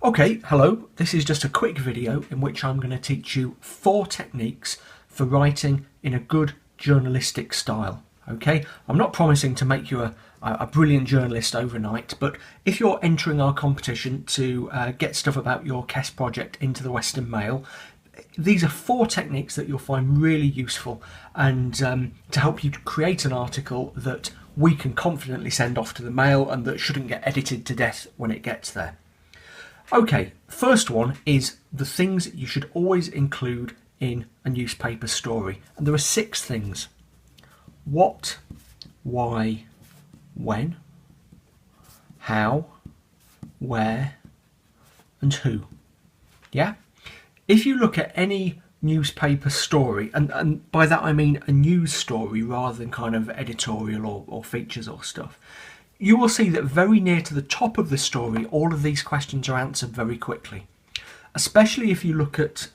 Okay, hello, this is just a quick video in which I'm going to teach you 4 techniques for writing in a good journalistic style. Okay, I'm not promising to make you a brilliant journalist overnight, but if you're entering our competition to get stuff about your KES project into the Western Mail, these are 4 techniques that you'll find really useful and to help you create an article that we can confidently send off to the Mail and that shouldn't get edited to death when it gets there. Okay, first one is the things you should always include in a newspaper story. And there are 6 things. What, why, when, how, where, and who. Yeah? If you look at any newspaper story, and by that I mean a news story rather than kind of editorial or features or stuff, you will see that very near to the top of the story, all of these questions are answered very quickly. Especially if you look at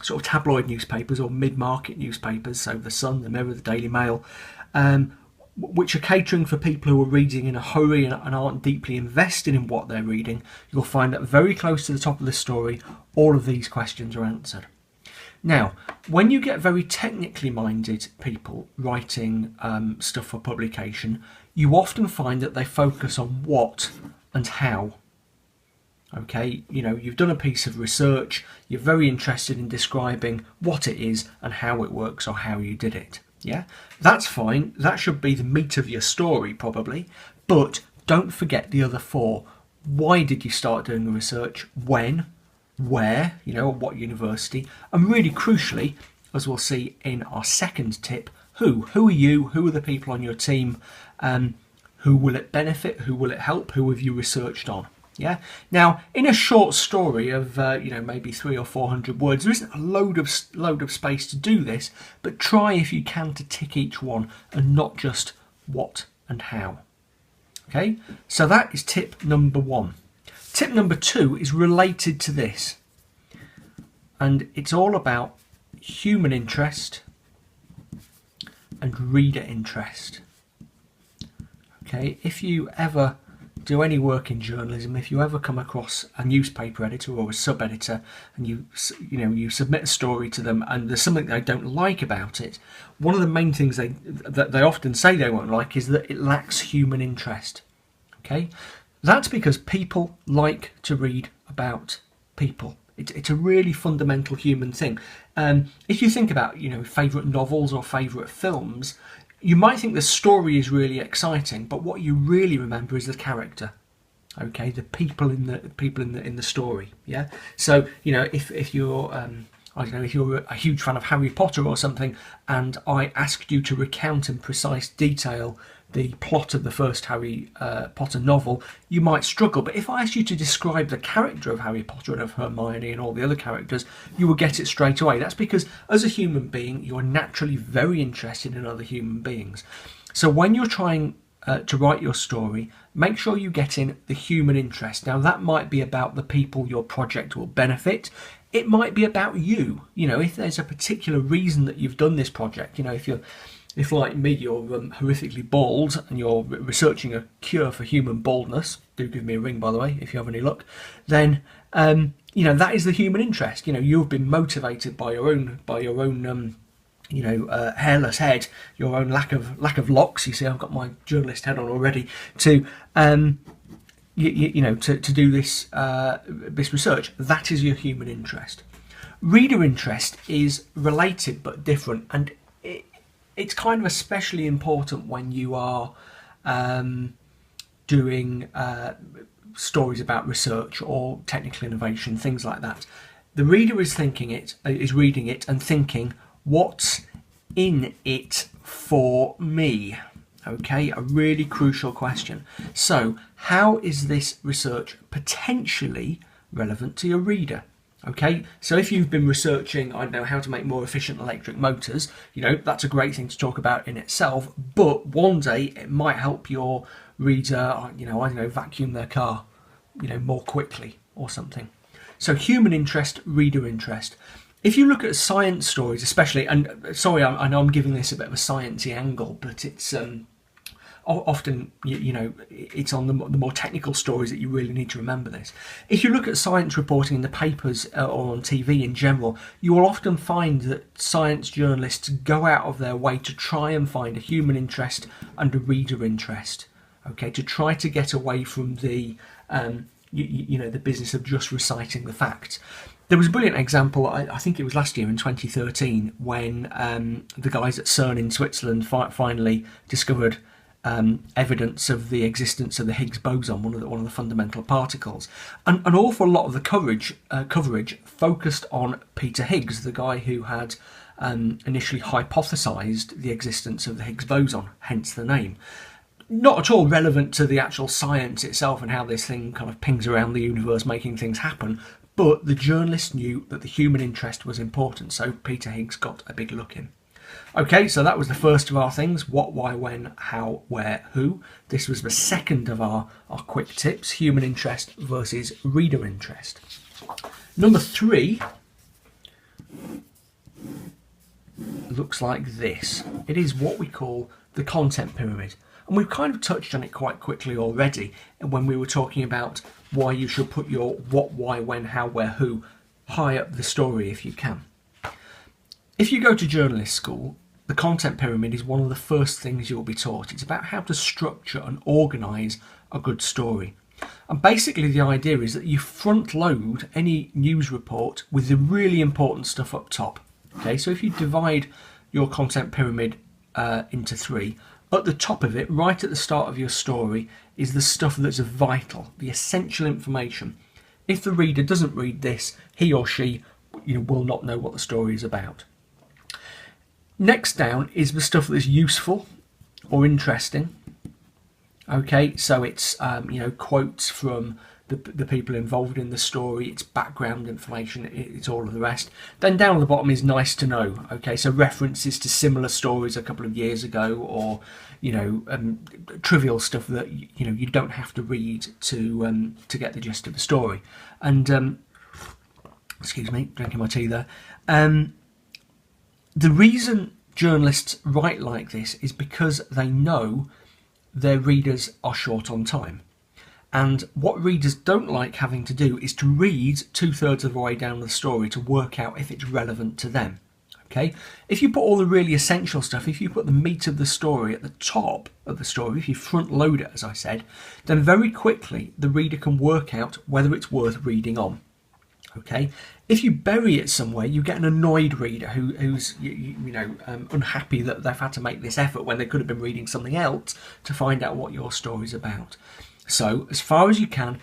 sort of tabloid newspapers or mid-market newspapers, so The Sun, The Mirror, The Daily Mail, which are catering for people who are reading in a hurry and aren't deeply invested in what they're reading. You'll find that very close to the top of the story, all of these questions are answered. Now, when you get very technically minded people writing stuff for publication, you often find that they focus on what and how. Okay, you know, you've done a piece of research, you're very interested in describing what it is and how it works or how you did it. Yeah, that's fine. That should be the meat of your story probably, but don't forget the other 4. Why did you start doing the research? When? Where? You know, at what university? And really crucially, as we'll see in our second tip, who? Who are you? Who are the people on your team? Who will it benefit? Who will it help? Who have you researched on? Yeah. Now, in a short story of maybe 300 or 400 words, there isn't a load of space to do this, but try if you can to tick each one and not just what and how. Okay. So that is tip number 1. Tip number 2 is related to this, and it's all about human interest and reader interest. Okay, if you ever do any work in journalism, if you ever come across a newspaper editor or a sub-editor and you submit a story to them and there's something they don't like about it, one of the main things that they often say they won't like is that it lacks human interest. Okay, that's because people like to read about people. It's a really fundamental human thing. If you think about, favourite novels or favourite films, you might think the story is really exciting, but what you really remember is the character. Okay, the people in the story. Yeah. So if you're if you're a huge fan of Harry Potter or something, and I asked you to recount in precise detail the plot of the first Harry Potter novel, you might struggle. But if I asked you to describe the character of Harry Potter and of Hermione and all the other characters, you would get it straight away. That's because as a human being, you're naturally very interested in other human beings. So when you're trying to write your story, make sure you get in the human interest. Now, that might be about the people your project will benefit. It might be about you. If there's a particular reason that you've done this project, if like me, you're horrifically bald and you're researching a cure for human baldness, do give me a ring, by the way, if you have any luck, then, that is the human interest. You've been motivated by your own hairless head, your own lack of locks. You see, I've got my journalist head on already to to do this research. That is your human interest. Reader interest is related but different, and it's kind of especially important when you are doing stories about research or technical innovation, things like that. The reader is reading it and thinking, what's in it for me? Okay, a really crucial question. So, how is this research potentially relevant to your reader? Okay, so if you've been researching, I don't know, how to make more efficient electric motors, that's a great thing to talk about in itself, but one day it might help your reader, vacuum their car, more quickly or something. So human interest, reader interest. If you look at science stories especially, and sorry, I know I'm giving this a bit of a sciencey angle, but it's often, you know, it's on the more technical stories that you really need to remember this. If you look at science reporting in the papers or on TV in general, you will often find that science journalists go out of their way to try and find a human interest and a reader interest, okay, to try to get away from the, you know, the business of just reciting the facts. There was a brilliant example, I think it was last year in 2013, when the guys at CERN in Switzerland finally discovered evidence of the existence of the Higgs boson, one of the fundamental particles. And an awful lot of the coverage focused on Peter Higgs, the guy who had initially hypothesized the existence of the Higgs boson, hence the name. Not at all relevant to the actual science itself and how this thing kind of pings around the universe making things happen, but the journalist knew that the human interest was important, so Peter Higgs got a big look in. Okay, so that was the first of our things: what, why, when, how, where, who. This was the second of our quick tips: human interest versus reader interest. Number 3 looks like this. It is what we call the content pyramid. And we've kind of touched on it quite quickly already when we were talking about why you should put your what, why, when, how, where, who high up the story if you can. If you go to journalist school, the content pyramid is one of the first things you'll be taught. It's about how to structure and organise a good story. And basically the idea is that you front load any news report with the really important stuff up top. Okay, so if you divide your content pyramid into 3, at the top of it, right at the start of your story, is the stuff that's vital, the essential information. If the reader doesn't read this, he or she, you know, will not know what the story is about. Next down is the stuff that's useful or interesting. Okay, so it's you know, quotes from the people involved in the story, it's background information, it's all of the rest. Then down at the bottom is nice to know. Okay, so references to similar stories a couple of years ago, or you know, trivial stuff that you know you don't have to read to get the gist of the story. And excuse me, drinking my tea there. The reason journalists write like this is because they know their readers are short on time. And what readers don't like having to do is to read 2/3 of the way down the story to work out if it's relevant to them. Okay, if you put all the really essential stuff, if you put the meat of the story at the top of the story, if you front load it, as I said, then very quickly the reader can work out whether it's worth reading on. Okay, if you bury it somewhere, you get an annoyed reader who's unhappy that they've had to make this effort when they could have been reading something else to find out what your story's about. So, as far as you can,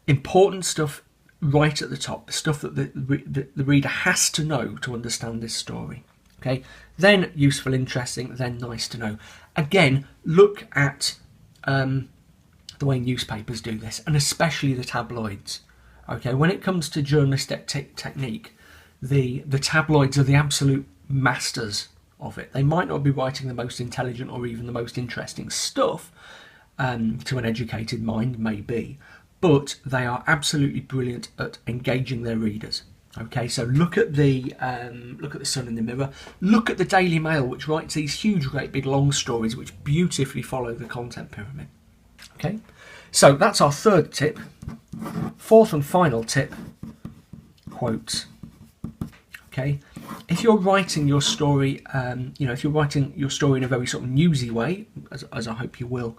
important stuff right at the top, the stuff that the reader has to know to understand this story. Okay, then useful, interesting, then nice to know. Again, look at the way newspapers do this, and especially the tabloids. Okay, when it comes to journalistic technique, the tabloids are the absolute masters of it. They might not be writing the most intelligent or even the most interesting stuff, to an educated mind, maybe, but they are absolutely brilliant at engaging their readers. Okay, so look at the Sun and the Mirror. Look at the Daily Mail, which writes these huge, great, big, long stories which beautifully follow the content pyramid. Okay, so that's our 3rd tip. 4th and final tip: quotes. Okay, if you're writing your story, if you're writing your story in a very sort of newsy way, as I hope you will,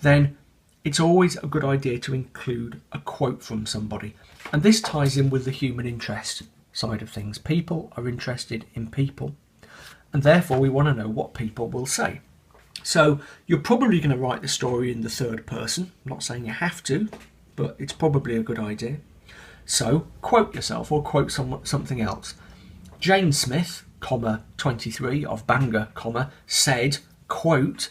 then it's always a good idea to include a quote from somebody. And this ties in with the human interest side of things. People are interested in people, and therefore we want to know what people will say. So you're probably going to write the story in the 3rd person. I'm not saying you have to, but it's probably a good idea. So quote yourself or quote something else. Jane Smith, 23, of Bangor, said, quote,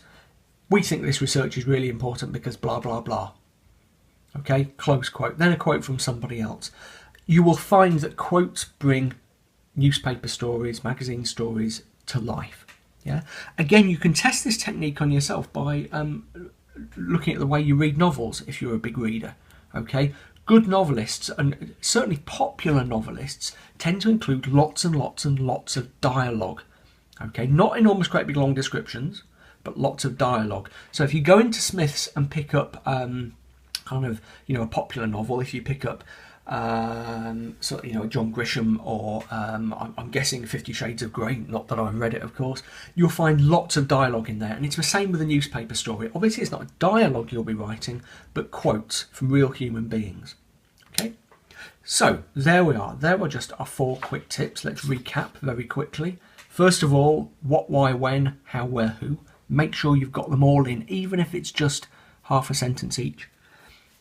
"We think this research is really important because blah, blah, blah." Okay, close quote. Then a quote from somebody else. You will find that quotes bring newspaper stories, magazine stories to life. Yeah. Again, you can test this technique on yourself by looking at the way you read novels if you're a big reader. Okay, good novelists, and certainly popular novelists, tend to include lots and lots and lots of dialogue. Okay, not enormous, great big long descriptions, but lots of dialogue. So if you go into Smith's and pick up kind of, a popular novel, if you pick up so, John Grisham or I'm guessing 50 Shades of Grey, not that I've read it, of course, you'll find lots of dialogue in there. And it's the same with a newspaper story. Obviously, it's not a dialogue you'll be writing, but quotes from real human beings. Okay, so there we are. There are just our 4 quick tips. Let's recap very quickly. First of all, what, why, when, how, where, who. Make sure you've got them all in, even if it's just half a sentence each.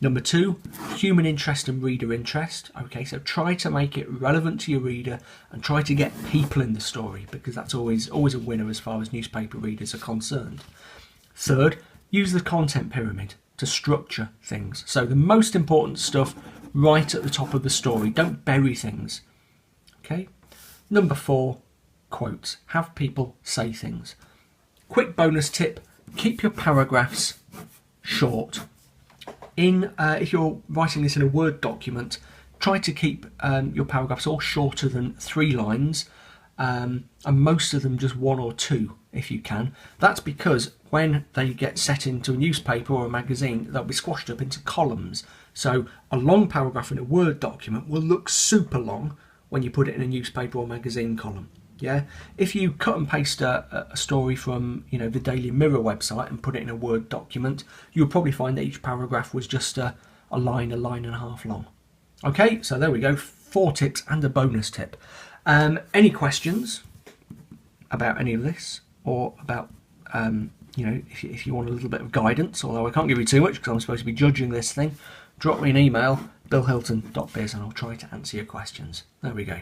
Number 2, human interest and reader interest. Okay, so try to make it relevant to your reader and try to get people in the story, because that's always a winner as far as newspaper readers are concerned. Third, use the content pyramid to structure things. So the most important stuff right at the top of the story. Don't bury things. Okay. Number 4, quotes. Have people say things. Quick bonus tip, keep your paragraphs short. If you're writing this in a Word document, try to keep your paragraphs all shorter than 3 lines, and most of them just 1 or 2 if you can. That's because when they get set into a newspaper or a magazine, they'll be squashed up into columns. So a long paragraph in a Word document will look super long when you put it in a newspaper or magazine column. Yeah, if you cut and paste a story from the Daily Mirror website and put it in a Word document, you'll probably find that each paragraph was just a line and a half long. Okay, so there we go, 4 tips and a bonus tip. Any questions about any of this, or about if you want a little bit of guidance, although I can't give you too much because I'm supposed to be judging this thing, drop me an email, billhilton.biz, and I'll try to answer your questions. There we go.